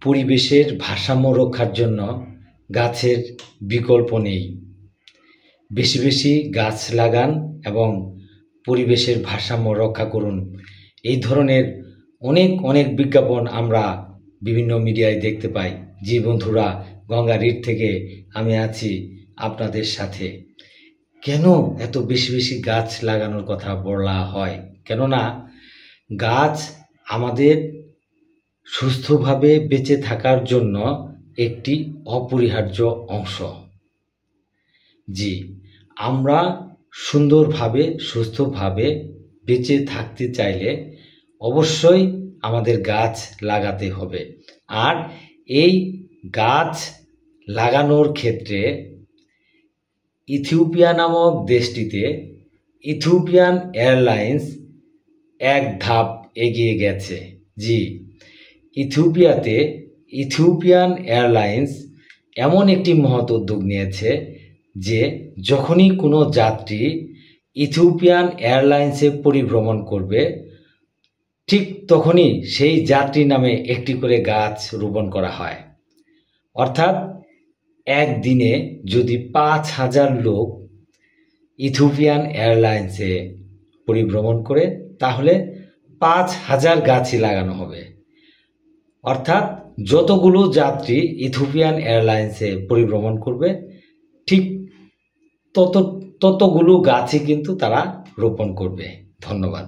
পরিবেশের ভারসাম্য রক্ষার জন্য গাছের বিকল্প নেই। বেশি বেশি গাছ লাগান এবং পরিবেশের ভারসাম্য রক্ষা করুন। এই ধরনের অনেক অনেক বিজ্ঞাপন আমরা বিভিন্ন মিডিয়ায় দেখতে পাই। জি বন্ধুরা, গঙ্গা রিট থেকে আমি আছি আপনাদের সাথে। কেন এত বেশি বেশি গাছ লাগানোর কথা বলা হয়? কেননা গাছ আমাদের সুস্থভাবে বেঁচে থাকার জন্য একটি অপরিহার্য অংশ। জি, আমরা সুন্দরভাবে সুস্থভাবে বেঁচে থাকতে চাইলে অবশ্যই আমাদের গাছ লাগাতে হবে। আর এই গাছ লাগানোর ক্ষেত্রে ইথিওপিয়া নামক দেশটিতে ইথিওপিয়ান এয়ারলাইন্স এক ধাপ এগিয়ে গেছে। জি, ইথিওপিয়াতে ইথিওপিয়ান এয়ারলাইন্স এমন একটি মহৎ উদ্যোগ নিয়েছে যে যখনই কোনো যাত্রী ইথিওপিয়ান এয়ারলাইন্সে পরিভ্রমণ করবে, ঠিক তখনই সেই যাত্রী নামে একটি করে গাছ রোপণ করা হয়। অর্থাৎ একদিনে যদি ৫,০০০ লোক ইথিওপিয়ান এয়ারলাইন্সে পরিভ্রমণ করে, তাহলে ৫,০০০ গাছই লাগানো হবে। অর্থাৎ যতগুলো যাত্রী ইথিওপিয়ান এয়ারলাইন্সে পরিভ্রমণ করবে, ঠিক ততগুলো গাছই কিন্তু তারা রোপণ করবে। ধন্যবাদ।